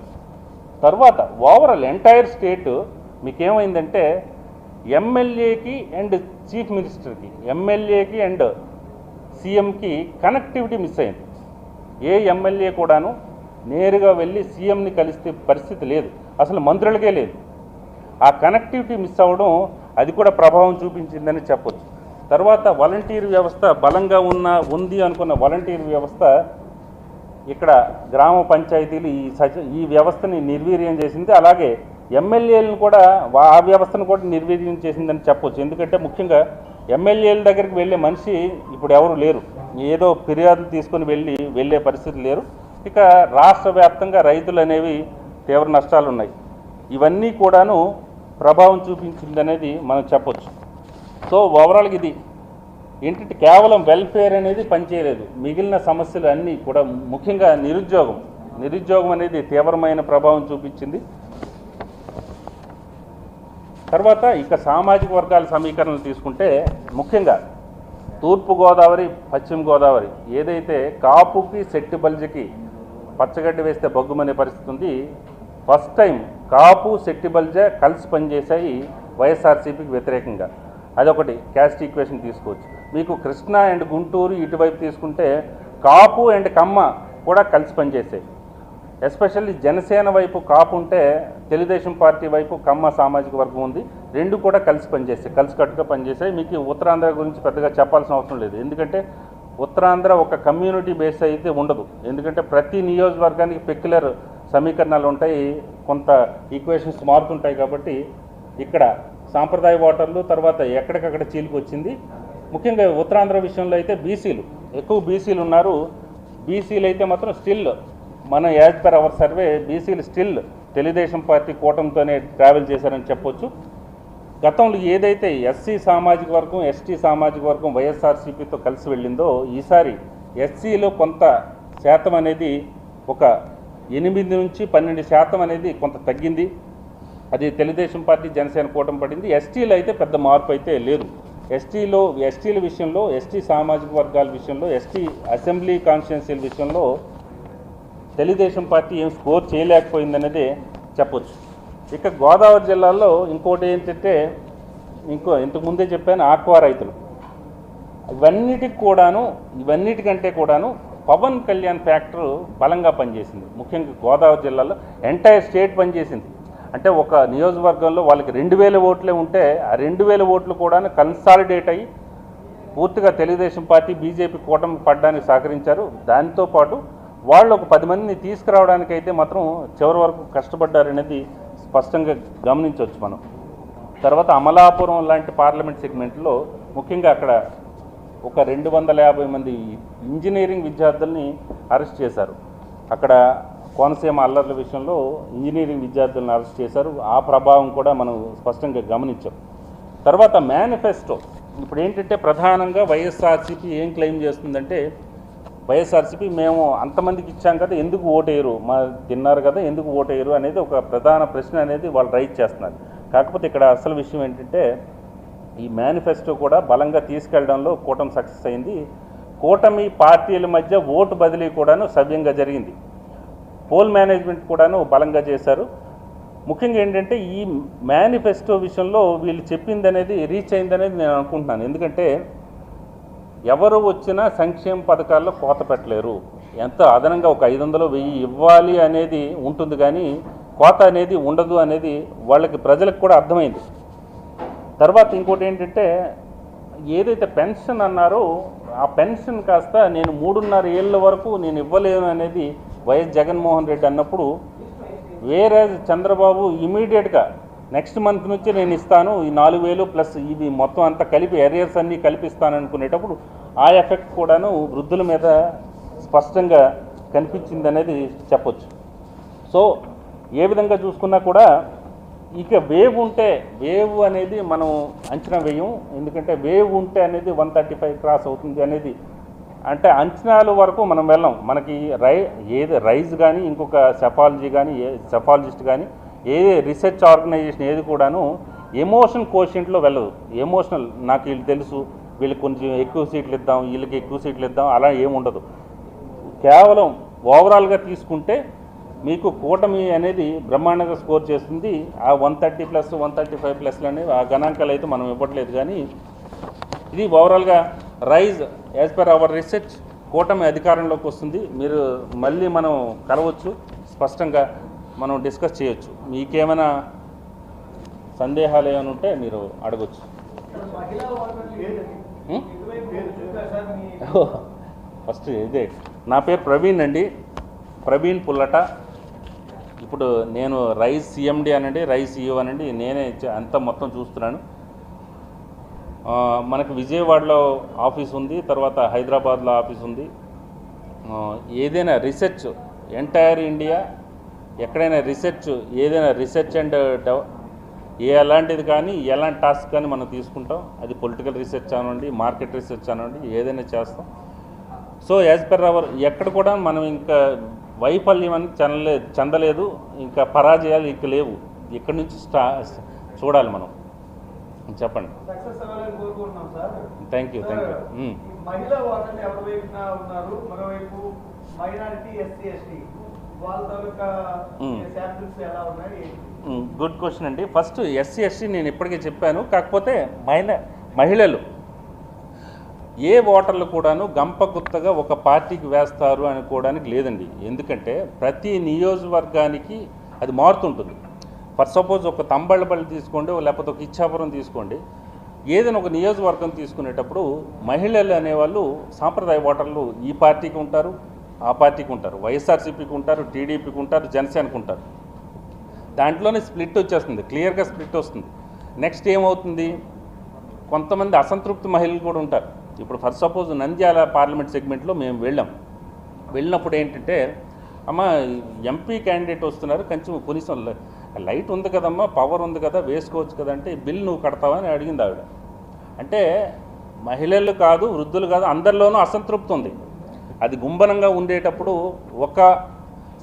తర్వాత ఓవరాల్ ఎంటైర్ స్టేట్ మీకేమైందంటే ఎమ్మెల్యేకి అండ్ చీఫ్ మినిస్టర్కి, ఎమ్మెల్యేకి అండ్ సీఎంకి కనెక్టివిటీ మిస్ అయింది. ఏ ఎమ్మెల్యే కూడాను నేరుగా వెళ్ళి సీఎంని కలిస్తే పరిస్థితి లేదు, అసలు మంత్రులకే లేదు. ఆ కనెక్టివిటీ మిస్ అవ్వడం అది కూడా ప్రభావం చూపించిందని చెప్పొచ్చు. తర్వాత వాలంటీర్ వ్యవస్థ బలంగా ఉంది అనుకున్న వాలంటీర్ వ్యవస్థ ఇక్కడ గ్రామ పంచాయతీలు ఈ వ్యవస్థని నిర్వీర్యం చేసింది. అలాగే ఎమ్మెల్యేలను కూడా ఆ వ్యవస్థను కూడా నిర్వీర్యం చేసిందని చెప్పొచ్చు. ఎందుకంటే ముఖ్యంగా ఎమ్మెల్యేల దగ్గరికి వెళ్ళే మనిషి ఇప్పుడు ఎవరు లేరు. ఏదో ఫిర్యాదులు తీసుకొని వెళ్ళే పరిస్థితి లేరు. ఇక రాష్ట్ర వ్యాప్తంగా రైతులు అనేవి తీవ్ర నష్టాలు ఉన్నాయి. ఇవన్నీ కూడాను ప్రభావం చూపించిందనేది మనం చెప్పొచ్చు. సో ఓవరాల్గా ఇది ఏంటంటే కేవలం వెల్ఫేర్ అనేది పనిచేయలేదు, మిగిలిన సమస్యలు అన్నీ కూడా ముఖ్యంగా నిరుద్యోగం అనేది తీవ్రమైన ప్రభావం చూపించింది. తర్వాత ఇక సామాజిక వర్గాల సమీకరణలు తీసుకుంటే ముఖ్యంగా తూర్పుగోదావరి, పశ్చిమ గోదావరి ఏదైతే కాపుకి సెట్టి బల్జకి పచ్చగడ్డి వేస్తే బొగ్గుమనే పరిస్థితి ఉంది. ఫస్ట్ టైం కాపు సెట్టి బల్జ కలిసి పనిచేశాయి వైఎస్ఆర్సీపీకి వ్యతిరేకంగా. అదొకటి క్యాస్ట్ ఈక్వేషన్ తీసుకోవచ్చు. మీకు కృష్ణా అండ్ గుంటూరు ఇటువైపు తీసుకుంటే కాపు అండ్ కమ్మ కూడా కలిసి పనిచేసాయి. ఎస్పెషల్లీ జనసేన వైపు కాపు ఉంటే తెలుగుదేశం పార్టీ వైపు కమ్మ సామాజిక వర్గం ఉంది. రెండు కూడా కలిసికట్టుగా పనిచేసాయి. మీకు ఉత్తరాంధ్ర గురించి పెద్దగా చెప్పాల్సిన అవసరం లేదు. ఎందుకంటే ఉత్తరాంధ్ర ఒక కమ్యూనిటీ బేస్ అయితే ఉండదు. ఎందుకంటే ప్రతి నియోజకవర్గానికి పెక్యులర్ సమీకరణాలు ఉంటాయి, కొంత ఈక్వేషన్స్ మారుతుంటాయి. కాబట్టి ఇక్కడ సాంప్రదాయ ఓటర్లు తర్వాత ఎక్కడికక్కడ చీలికి వచ్చింది. ముఖ్యంగా ఉత్తరాంధ్ర విషయంలో అయితే ఎక్కువ బీసీలు ఉన్నారు. బీసీలు అయితే మాత్రం స్టిల్ మన యాజ్ పర్ అవర్ సర్వే బీసీలు స్టిల్ తెలుగుదేశం పార్టీ కూటమితోనే ట్రావెల్ చేశారని చెప్పొచ్చు. గతంలో ఏదైతే ఎస్సీ సామాజిక వర్గం, ఎస్టీ సామాజిక వర్గం వైఎస్ఆర్సీపీతో కలిసి వెళ్ళిందో ఈసారి ఎస్సీలో కొంత శాతం అనేది ఒక 8 నుంచి 12% అనేది కొంత తగ్గింది. అది తెలుగుదేశం పార్టీ జనసేన కూటమి పడింది. ఎస్టీలో అయితే పెద్ద మార్పు అయితే లేదు. ఎస్టీల విషయంలో, ఎస్టీ సామాజిక వర్గాల విషయంలో, ఎస్టీ అసెంబ్లీ కాన్స్టిట్యున్సీల విషయంలో తెలుగుదేశం పార్టీ ఏం స్కోర్ చేయలేకపోయిందనేదే చెప్పొచ్చు. ఇక గోదావరి జిల్లాలో ఇంకోటి ఏంటంటే ఇంతకుముందే చెప్పాను, ఆక్వా రైతులు ఇవన్నిటికంటే కూడాను పవన్ కళ్యాణ్ ఫ్యాక్టర్ బలంగా పనిచేసింది. ముఖ్యంగా గోదావరి జిల్లాలో ఎంటైర్ స్టేట్ పనిచేసింది. అంటే ఒక నియోజకవర్గంలో వాళ్ళకి 2000 ఓట్లే ఉంటే ఆ 2000 ఓట్లు కూడా కన్సాలిడేట్ అయ్యి పూర్తిగా తెలుగుదేశం పార్టీ బీజేపీ కూటమి పడడానికి సహకరించారు. దాంతోపాటు వాళ్ళు ఒక 10 మందిని తీసుకురావడానికి అయితే మాత్రం చివరి వరకు కష్టపడ్డారనేది స్పష్టంగా గమనించవచ్చు మనం. తర్వాత అమలాపురం లాంటి పార్లమెంట్ సెగ్మెంట్లో ముఖ్యంగా అక్కడ ఒక 250 మంది ఇంజనీరింగ్ విద్యార్థుల్ని అరెస్ట్ చేశారు. అక్కడ కోనసీమ అల్లర్ల విషయంలో ఇంజనీరింగ్ విద్యార్థులను అరెస్ట్ చేశారు. ఆ ప్రభావం కూడా మనం స్పష్టంగా గమనించాం. తర్వాత మేనిఫెస్టో ఇప్పుడు ఏంటంటే ప్రధానంగా వైఎస్ఆర్సీపీ ఏం క్లెయిమ్ చేస్తుందంటే, వైఎస్ఆర్సీపీ మేము అంతమందికి ఇచ్చాం కదా, ఎందుకు ఓటేయరు, మా తిన్నారు కదా, ఎందుకు ఓటేయరు అనేది ఒక ప్రధాన ప్రశ్న అనేది వాళ్ళు రైజ్ చేస్తున్నారు. కాకపోతే ఇక్కడ అసలు విషయం ఏంటంటే, ఈ మేనిఫెస్టో కూడా బలంగా తీసుకెళ్లడంలో కూటమి సక్సెస్ అయింది. కూటమి పార్టీల మధ్య ఓటు బదిలీ కూడాను సవ్యంగా జరిగింది. పోల్ మేనేజ్మెంట్ కూడాను బలంగా చేశారు. ముఖ్యంగా ఏంటంటే ఈ మేనిఫెస్టో విషయంలో వీళ్ళు చెప్పింది అనేది రీచ్ అయిందనేది నేను అనుకుంటున్నాను. ఎందుకంటే ఎవరు వచ్చినా సంక్షేమ పథకాల్లో కోత పెట్టలేరు. ఎంత అదనంగా ఒక 500 1000 ఇవ్వాలి అనేది ఉంటుంది, కానీ కోత అనేది ఉండదు అనేది వాళ్ళకి ప్రజలకు కూడా అర్థమైంది. తర్వాత ఇంకోటి ఏంటంటే, ఏదైతే పెన్షన్ అన్నారో ఆ పెన్షన్ కాస్త నేను 3.5 ఏళ్ళ వరకు నేను ఇవ్వలేను అనేది వైఎస్ జగన్మోహన్ రెడ్డి అన్నప్పుడు, వేరే చంద్రబాబు ఇమీడియట్గా నెక్స్ట్ మంత్ నుంచి నేను ఇస్తాను, ఈ 4000 ప్లస్ ఇవి మొత్తం అంతా కలిపి ఎరియర్స్ అన్నీ కల్పిస్తాను అనుకునేటప్పుడు ఆ ఎఫెక్ట్ కూడాను వృద్ధుల మీద స్పష్టంగా కనిపించింది అనేది చెప్పొచ్చు. సో ఏ విధంగా చూసుకున్నా కూడా ఇక వేవ్ ఉంటే, వేవ్ అనేది మనం అంచనా వేయం. ఎందుకంటే వేవ్ ఉంటే అనేది 135 క్రాస్ అవుతుంది అనేది, అంటే అంచనాల వరకు మనం వెళ్ళాం. మనకి ఏది రైజ్ కానీ, ఇంకొక సెఫాలజీ కానీ, సెఫాలజిస్ట్ కానీ, ఏ రీసెర్చ్ ఆర్గనైజేషన్ ఏది కూడాను ఎమోషన్ కోషెంట్లో వెళ్ళదు. ఎమోషనల్, నాకు వీళ్ళు తెలుసు, వీళ్ళకి కొంచెం ఎక్కువ సీట్లు ఇద్దాం, వీళ్ళకి ఎక్కువ సీట్లు ఇద్దాం, అలా ఏముండదు. కేవలం ఓవరాల్గా తీసుకుంటే మీకు కూటమి అనేది బ్రహ్మాండంగా స్కోర్ చేస్తుంది. ఆ 130 ప్లస్ 135 ప్లస్లు అనేవి ఆ గణాంకాలు అయితే మనం ఇవ్వట్లేదు, కానీ ఇది ఓవరాల్గా rise as per our research కూటమి అధికారంలోకి వస్తుంది. మీరు మళ్ళీ మనం కలవచ్చు, స్పష్టంగా మనం డిస్కస్ చేయొచ్చు. మీకేమైనా సందేహాలు ఏమైనా ఉంటే మీరు అడగచ్చు. ఫస్ట్ ఇదే, నా పేరు ప్రవీణ్ అండి, ప్రవీణ్ పుల్లట. ఇప్పుడు నేను రైజ్ సిఎండి అనండి, రైజ్ సిఇఓ అనండి, నేనే అంతా మొత్తం చూస్తున్నాను. మనకు విజయవాడలో ఆఫీస్ ఉంది, తర్వాత హైదరాబాద్లో ఆఫీస్ ఉంది. ఏదైనా రీసెర్చ్ ఎంటైర్ ఇండియా ఎక్కడైనా రీసెర్చ్, ఏదైనా రీసెర్చ్ అండ్ ఎలాంటిది కానీ, ఎలాంటి టాస్క్ కానీ మనం తీసుకుంటాం. అది పొలిటికల్ రీసెర్చ్ అనండి, మార్కెట్ రీసెర్చ్ అనండి, ఏదైనా చేస్తాం. సో యాజ్ పర్ అవర్ ఎక్కడ కూడా మనం ఇంకా వైఫల్యం అని చెందలేదు, ఇంకా పరాజయాలు ఇంక లేవు. ఇక్కడి నుంచి చూడాలి మనం. చెప్పండి. Thank you. గుడ్ క్వశ్చన్ అండి. ఫస్ట్ ఎస్సీ ఎస్టీ నేను ఇప్పటికే చెప్పాను. కాకపోతే మహిళలు ఏ ఓటర్లు కూడాను గంపగుత్తగా ఒక పార్టీకి వేస్తారు అనుకోవడానికి లేదండి. ఎందుకంటే ప్రతి నియోజకవర్గానికి అది మారుతుంటుంది. ఫర్ సపోజ్ ఒక తంబళ్ళపల్లి తీసుకోండి, లేకపోతే ఒక ఇచ్చాపురం తీసుకోండి, ఏదైనా ఒక నియోజకవర్గం తీసుకునేటప్పుడు మహిళలు అనేవాళ్ళు సాంప్రదాయ ఓటర్లు ఈ పార్టీకి ఉంటారు, ఆ పార్టీకి ఉంటారు, వైఎస్ఆర్సీపీకి ఉంటారు, టీడీపీకి ఉంటారు, జనసేనకు ఉంటారు. దాంట్లోనే స్ప్లిట్ వచ్చేస్తుంది, క్లియర్గా స్ప్లిట్ వస్తుంది. నెక్స్ట్ ఏమవుతుంది, కొంతమంది అసంతృప్తి మహిళలు కూడా ఉంటారు. ఇప్పుడు ఫర్ సపోజ్ నంద్యాల పార్లమెంట్ సెగ్మెంట్లో మేము వెళ్ళినప్పుడు ఏంటంటే, అమ్మ ఎంపీ క్యాండిడేట్ వస్తున్నారు, కొంచెం కనీసం లైట్ ఉంది కదమ్మా, పవర్ ఉంది కదా, వేసుకోవచ్చు కదా అంటే, బిల్ నువ్వు కడతావా అని అడిగింది ఆవిడ. అంటే మహిళలు కాదు, వృద్ధులు కాదు, అందరిలోనూ అసంతృప్తి ఉంది. అది గుంభనంగా ఉండేటప్పుడు ఒక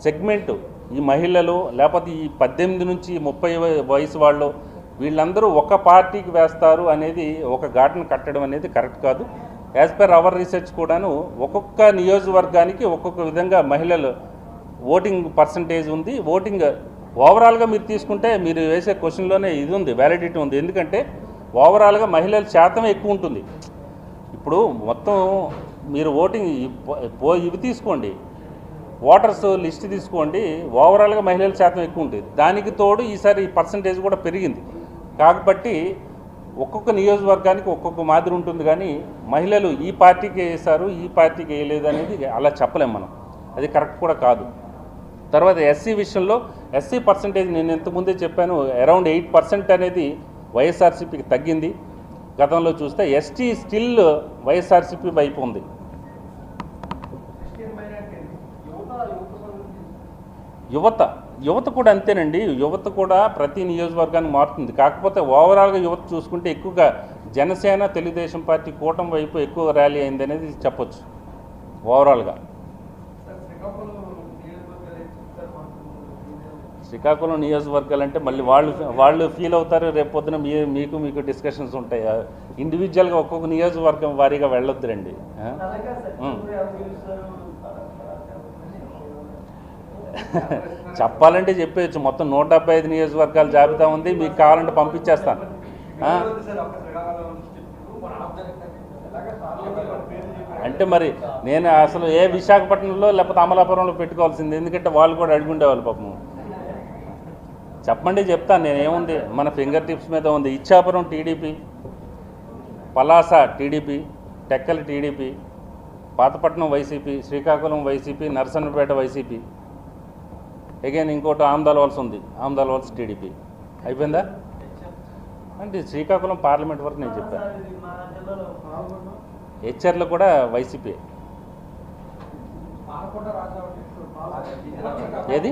సెగ్మెంటు, ఈ మహిళలు లేకపోతే ఈ 18 నుంచి 30 వయసు వాళ్ళు, వీళ్ళందరూ ఒక పార్టీకి వేస్తారు అనేది ఒక ఘాటును కట్టడం అనేది కరెక్ట్ కాదు. యాజ్ పర్ అవర్ రీసెర్చ్ కూడాను ఒక్కొక్క నియోజకవర్గానికి ఒక్కొక్క విధంగా మహిళలు ఓటింగ్ పర్సంటేజ్ ఉంది. ఓటింగ్ ఓవరాల్గా మీరు తీసుకుంటే మీరు వేసే క్వశ్చన్లోనే ఇది ఉంది, వ్యాలిడిటీ ఉంది. ఎందుకంటే ఓవరాల్గా మహిళల శాతం ఎక్కువ ఉంటుంది. ఇప్పుడు మొత్తం మీరు ఓటింగ్ ఇవి తీసుకోండి, ఓటర్స్ లిస్ట్ తీసుకోండి, ఓవరాల్గా మహిళల శాతం ఎక్కువ ఉంటుంది. దానికి తోడు ఈసారి పర్సంటేజ్ కూడా పెరిగింది. కాబట్టి ఒక్కొక్క నియోజకవర్గానికి ఒక్కొక్క మాదిరి ఉంటుంది, కానీ మహిళలు ఈ పార్టీకి వేసారు, ఈ పార్టీకి వేయలేదు అనేది అలా చెప్పలేం మనం. అది కరెక్ట్ కూడా కాదు. తర్వాత ఎస్సీ విషయంలో ఎస్సీ పర్సంటేజ్ నేను ఇంతకుముందే చెప్పాను, అరౌండ్ 8% అనేది వైఎస్ఆర్సీపీకి తగ్గింది. గతంలో చూస్తే ఎస్టీ స్టిల్ వైఎస్ఆర్సీపీ వైపు ఉంది. యువత కూడా అంతేనండి. యువత కూడా ప్రతి నియోజకవర్గానికి మారుతుంది. కాకపోతే ఓవరాల్గా యువత చూసుకుంటే ఎక్కువగా జనసేన తెలుగుదేశం పార్టీ కూటమి వైపు ఎక్కువ ర్యాలీ అయింది అనేది చెప్పొచ్చు ఓవరాల్గా. శ్రీకాకుళం నియోజకవర్గాలు అంటే మళ్ళీ వాళ్ళు ఫీల్ అవుతారు. రేపు పొద్దున మీకు డిస్కషన్స్ ఉంటాయి. ఇండివిజువల్గా ఒక్కొక్క నియోజకవర్గం వారీగా వెళ్ళొద్దురండి. చెప్పాలంటే చెప్పేయచ్చు. మొత్తం 175 నియోజకవర్గాల జాబితా ఉంది. మీకు కావాలంటే పంపించేస్తాను. అంటే మరి నేను అసలు ఏ విశాఖపట్నంలో లేకపోతే అమలాపురంలో పెట్టుకోవాల్సింది, ఎందుకంటే వాళ్ళు కూడా అడుగుండేవాళ్ళు పాపం. చెప్పండి, చెప్తాను. నేనేముంది, మన ఫింగర్ టిప్స్ మీద ఉంది. Ichchapuram TDP, Palasa TDP, Tekkali TDP, Pathapatnam YCP, Srikakulam YCP, Narasannapeta YCP, again ఇంకోటి ఆమ్దాల్ ఉంది, ఆమ్దాల్ టీడీపీ. అయిపోయిందా? అంటే శ్రీకాకుళం పార్లమెంట్ వరకు నేను చెప్పాను. హెచ్ఆర్లో కూడా వైసీపీ. ఏది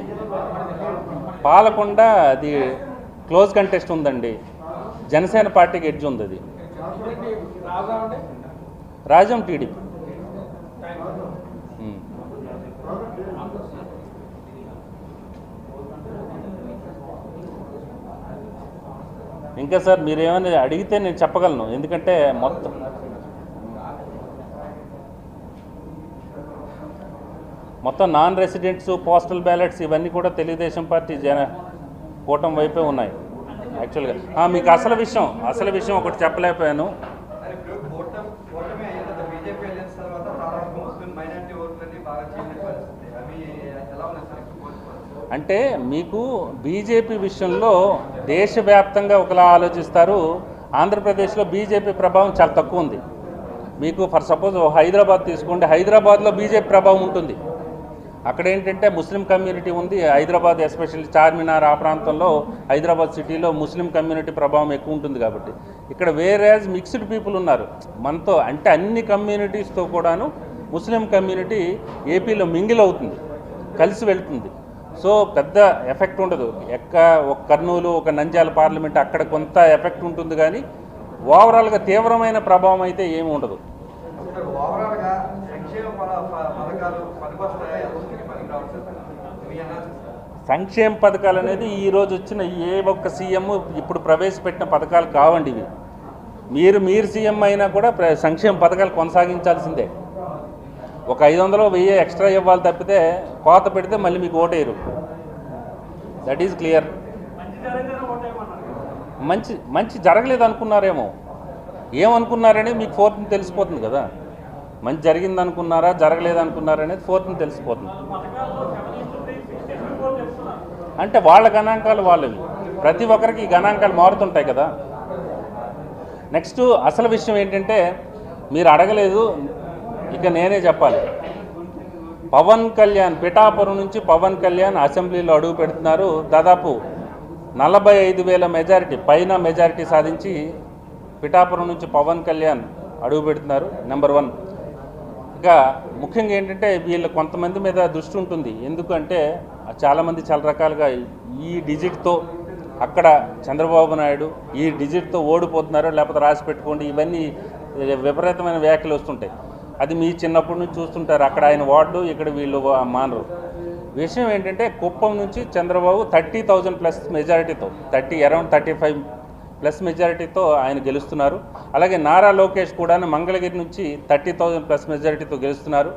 పాలకొండ, అది క్లోజ్ కంటెస్ట్ ఉందండి. జనసేన పార్టీకి ఎడ్జ్ ఉంది. అది రాజం టీడీపీ. ఇంకా సార్ మీరేమైనా అడిగితే నేను చెప్పగలను, ఎందుకంటే మొత్తం నాన్ రెసిడెంట్స్, పోస్టల్ బ్యాలెట్స్ ఇవన్నీ కూడా తెలుగుదేశం పార్టీ కూటమి వైపే ఉన్నాయి యాక్చువల్గా. మీకు అసలు విషయం ఒకటి చెప్పలేకపోయాను. అంటే మీకు బీజేపీ విషయంలో దేశవ్యాప్తంగా ఒకలా ఆలోచిస్తారు. ఆంధ్రప్రదేశ్లో బీజేపీ ప్రభావం చాలా తక్కువ ఉంది. మీకు ఫర్ సపోజ్ హైదరాబాద్ తీసుకోండి, హైదరాబాద్లో బీజేపీ ప్రభావం ఉంటుంది. అక్కడ ఏంటంటే ముస్లిం కమ్యూనిటీ ఉంది. హైదరాబాద్ ఎస్పెషల్లీ చార్మినార్ ఆ ప్రాంతంలో, హైదరాబాద్ సిటీలో ముస్లిం కమ్యూనిటీ ప్రభావం ఎక్కువ ఉంటుంది. కాబట్టి ఇక్కడ వేరేజ్ మిక్స్డ్ పీపుల్ ఉన్నారు మనతో. అంటే అన్ని కమ్యూనిటీస్తో కూడాను ముస్లిం కమ్యూనిటీ ఏపీలో మింగిల్ అవుతుంది, కలిసి వెళ్తుంది. సో పెద్ద ఎఫెక్ట్ ఉండదు. ఒక కర్నూలు, ఒక నంద్యాల పార్లమెంట్ అక్కడ కొంత ఎఫెక్ట్ ఉంటుంది, కానీ ఓవరాల్గా తీవ్రమైన ప్రభావం అయితే ఏమి ఉండదు. సంక్షేమ పథకాలు అనేది ఈరోజు వచ్చిన ఏ ఒక్క సీఎం ఇప్పుడు ప్రవేశపెట్టిన పథకాలు కావండి ఇవి. మీరు సీఎం అయినా కూడా సంక్షేమ పథకాలు కొనసాగించాల్సిందే. ఒక 500 1000 ఎక్స్ట్రా ఇవ్వాలి తప్పితే కోత పెడితే మళ్ళీ మీకు ఓటేయరు. That is clear. మంచి జరగలేదు అనుకున్నారేమో, ఏమనుకున్నారనేది మీకు 4th తెలిసిపోతుంది కదా. మంచి జరిగింది అనుకున్నారా, జరగలేదు అనుకున్నారనేది 4th తెలిసిపోతుంది. అంటే వాళ్ళ గణాంకాలు వాళ్ళవి, ప్రతి ఒక్కరికి ఈ గణాంకాలు మారుతుంటాయి కదా. నెక్స్ట్ అసలు విషయం ఏంటంటే, మీరు అడగలేదు, ఇక నేనే చెప్పాలి. పవన్ కళ్యాణ్, పిఠాపురం నుంచి పవన్ కళ్యాణ్ అసెంబ్లీలో అడుగు పెడుతున్నారు. దాదాపు 45,000 మెజారిటీ పైన మెజారిటీ సాధించి పిఠాపురం నుంచి పవన్ కళ్యాణ్ అడుగు పెడుతున్నారు. నెంబర్ 1. ఇక ముఖ్యంగా ఏంటంటే వీళ్ళు కొంతమంది మీద దృష్టి ఉంటుంది. ఎందుకంటే చాలామంది చాలా రకాలుగా ఈ డిజిట్తో అక్కడ చంద్రబాబు నాయుడు ఈ డిజిట్తో ఓడిపోతున్నారు, లేకపోతే రాసి పెట్టుకోండి, ఇవన్నీ విపరీతమైన వ్యాఖ్యలు వస్తుంటాయి. అది మీ చిన్నప్పటి నుంచి చూస్తుంటారు. అక్కడ ఆయన వార్డు, ఇక్కడ వీళ్ళు మానరు. విషయం ఏంటంటే కుప్పం నుంచి చంద్రబాబు 30,000+ మెజారిటీతో, అరౌండ్ 35+ మెజారిటీతో ఆయన గెలుస్తున్నారు. అలాగే నారా లోకేష్ కూడా మంగళగిరి నుంచి 30,000+ మెజారిటీతో గెలుస్తున్నారు.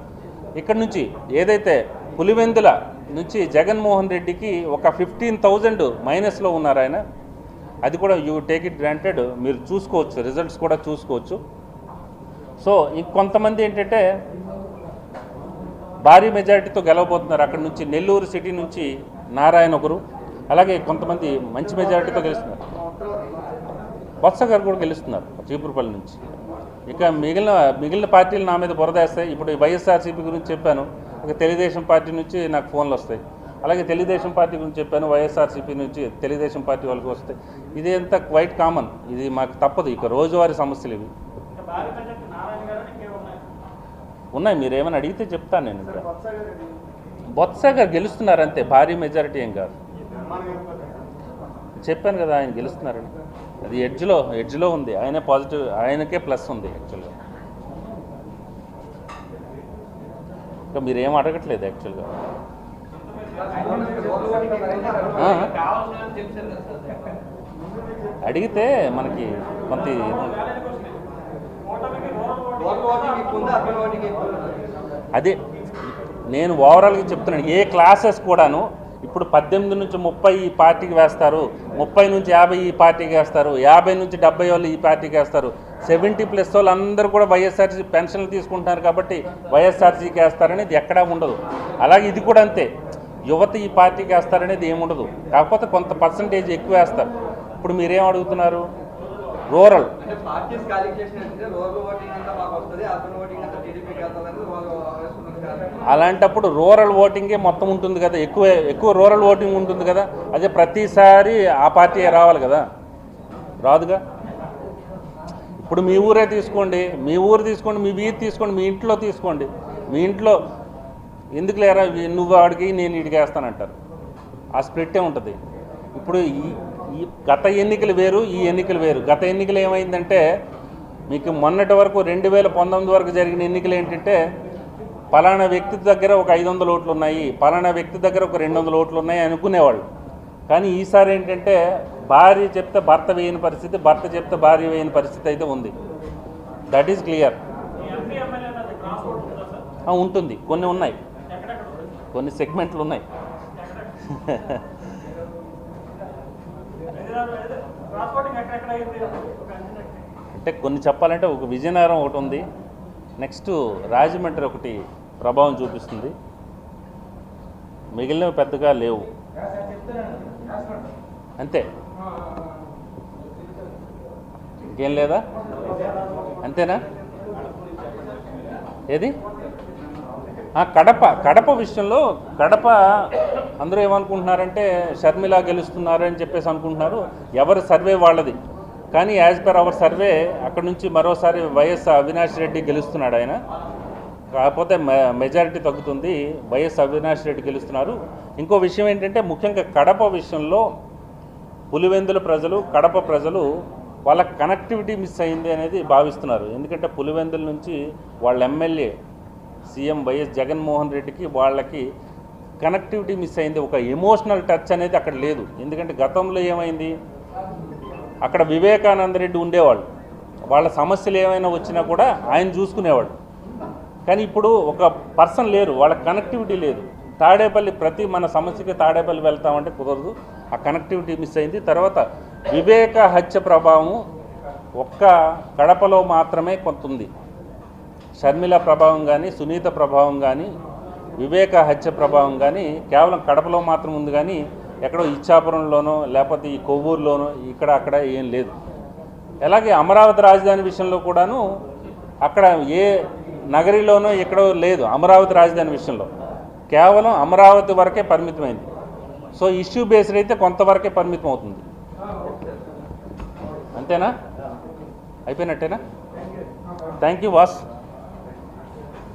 ఇక్కడ నుంచి ఏదైతే పులివెందుల నుంచి జగన్మోహన్ రెడ్డికి ఒక 15,000 మైనస్లో ఉన్నారు ఆయన. అది కూడా యూ టేక్ ఇట్ గ్రాంటెడ్, మీరు చూసుకోవచ్చు, రిజల్ట్స్ కూడా చూసుకోవచ్చు. సో ఇంకొంతమంది ఏంటంటే భారీ మెజారిటీతో గెలవబోతున్నారు. అక్కడ నుంచి నెల్లూరు సిటీ నుంచి నారాయణ ఒకరు, అలాగే కొంతమంది మంచి మెజారిటీతో గెలుస్తున్నారు. బొత్స గారు కూడా గెలుస్తున్నారు చీపురుపల్లి నుంచి. ఇక మిగిలిన పార్టీలు నా మీద బురదేస్తాయి. ఇప్పుడు వైఎస్ఆర్సీపీ గురించి చెప్పాను, ఇక తెలుగుదేశం పార్టీ నుంచి నాకు ఫోన్లు వస్తాయి. అలాగే తెలుగుదేశం పార్టీ గురించి చెప్పాను, వైఎస్ఆర్సీపీ నుంచి తెలుగుదేశం పార్టీ వాళ్ళకి వస్తాయి. ఇది అంతా క్వైట్ కామన్, ఇది మాకు తప్పదు. ఇక రోజువారీ సమస్యలు ఇవి ఉన్నాయి. మీరు ఏమైనా అడిగితే చెప్తాను నేను. బొత్స గారు గెలుస్తున్నారు అంతే, భారీ మెజారిటీ ఏం కాదు. చెప్పాను కదా ఆయన గెలుస్తున్నారని. అది ఎడ్జ్లో ఉంది, ఆయనే పాజిటివ్, ఆయనకే ప్లస్ ఉంది యాక్చువల్గా. ఇంకా మీరేం అడగట్లేదు యాక్చువల్గా. అడిగితే మనకి కొంత అదే నేను ఓవరాల్గా చెప్తున్నాను. ఏ క్లాసెస్ కూడాను ఇప్పుడు 18 నుంచి 30 ఈ పార్టీకి వేస్తారు, 30 నుంచి 50 ఈ పార్టీకి వేస్తారు, 50 నుంచి 70 వాళ్ళు ఈ పార్టీకి వేస్తారు, 70+ వాళ్ళు అందరూ కూడా వైఎస్ఆర్సీ పెన్షన్లు తీసుకుంటున్నారు కాబట్టి వైఎస్ఆర్సీకి వేస్తారనేది ఎక్కడా ఉండదు. అలాగే ఇది కూడా అంతే, యువత ఈ పార్టీకి వేస్తారనేది ఏముండదు. కాకపోతే కొంత పర్సంటేజ్ ఎక్కువ వేస్తారు. ఇప్పుడు మీరేం అడుగుతున్నారు? రూరల్ అలాంటప్పుడు రూరల్ ఓటింగే మొత్తం ఉంటుంది కదా, ఎక్కువ రూరల్ ఓటింగ్ ఉంటుంది కదా. అదే ప్రతిసారి ఆ పార్టీ రావాలి కదా, రాదుగా. ఇప్పుడు మీ ఊరే తీసుకోండి, మీ ఊరు తీసుకోండి, మీ వీధి తీసుకోండి, మీ ఇంట్లో తీసుకోండి. మీ ఇంట్లో ఎందుకు లేరా నువ్వు ఆడికి నేను ఇడికి వేస్తానంటారు. ఆ స్ప్లిట్టే ఉంటుంది. ఇప్పుడు ఈ గత ఎన్నికలు వేరు, ఈ ఎన్నికలు వేరు. గత ఎన్నికలు ఏమైందంటే మీకు మొన్నటి వరకు 2019 వరకు జరిగిన ఎన్నికలు ఏంటంటే పలానా వ్యక్తి దగ్గర ఒక 500 ఓట్లు ఉన్నాయి, పలానా వ్యక్తి దగ్గర ఒక 200 ఓట్లు ఉన్నాయి అనుకునేవాళ్ళు. కానీ ఈసారి ఏంటంటే భార్య చెప్తే భర్త వేయని పరిస్థితి, భర్త చెప్తే భార్య వేయని పరిస్థితి అయితే ఉంది. That is clear. ఉంటుంది, కొన్ని ఉన్నాయి, కొన్ని సెగ్మెంట్లు ఉన్నాయి. అంటే కొన్ని చెప్పాలంటే ఒక విజయనగరం ఒకటి ఉంది, నెక్స్ట్ రాజమండ్రి ఒకటి ప్రభావం చూపిస్తుంది, మిగిలినవి పెద్దగా లేవు. అంతే, ఇంకేం లేదా? అంతేనా? ఏది కడప విషయంలో కడప అందరూ ఏమనుకుంటున్నారంటే షర్మిల గెలుస్తున్నారు అని చెప్పేసి అనుకుంటున్నారు. ఎవరి సర్వే వాళ్ళది. కానీ యాజ్ పర్ అవర్ సర్వే అక్కడ నుంచి మరోసారి వైఎస్ అవినాష్ రెడ్డి గెలుస్తున్నాడు ఆయన. కాకపోతే మెజారిటీ తగ్గుతుంది, వైఎస్ అవినాష్ రెడ్డి గెలుస్తున్నారు. ఇంకో విషయం ఏంటంటే ముఖ్యంగా కడప విషయంలో పులివెందుల ప్రజలు, కడప ప్రజలు వాళ్ళ కనెక్టివిటీ మిస్ అయింది అనేది భావిస్తున్నారు. ఎందుకంటే పులివెందుల నుంచి వాళ్ళ ఎమ్మెల్యే సీఎం వైఎస్ జగన్మోహన్ రెడ్డికి వాళ్ళకి కనెక్టివిటీ మిస్ అయింది. ఒక ఎమోషనల్ టచ్ అనేది అక్కడ లేదు. ఎందుకంటే గతంలో ఏమైంది, అక్కడ వివేకానంద రెడ్డి ఉండేవాళ్ళు, వాళ్ళ సమస్యలు ఏమైనా వచ్చినా కూడా ఆయన చూసుకునేవాడు. కానీ ఇప్పుడు ఒక పర్సన్ లేరు, వాళ్ళ కనెక్టివిటీ లేదు. తాడేపల్లి ప్రతి మన సమస్యకి తాడేపల్లి వెళ్తామంటే కుదరదు, ఆ కనెక్టివిటీ మిస్ అయింది. తర్వాత వివేక హత్య ప్రభావం ఒక్క కడపలో మాత్రమే కొంత ఉంది. షర్మిల ప్రభావం కానీ, సునీత ప్రభావం కానీ, వివేక హత్య ప్రభావం కానీ కేవలం కడపలో మాత్రం ఉంది. కానీ ఎక్కడో ఇచ్చాపురంలోనో లేకపోతే ఈ కొవ్వూరులోనో ఇక్కడ అక్కడ ఏం లేదు. అలాగే అమరావతి రాజధాని విషయంలో కూడాను అక్కడ ఏ నగరిలోనో ఎక్కడో లేదు. అమరావతి రాజధాని విషయంలో కేవలం అమరావతి వరకే పరిమితమైంది. సో ఇష్యూ బేస్డ్ అయితే కొంతవరకే పరిమితం అవుతుంది. అంతేనా? అయిపోయినట్టేనా? Thank you boss.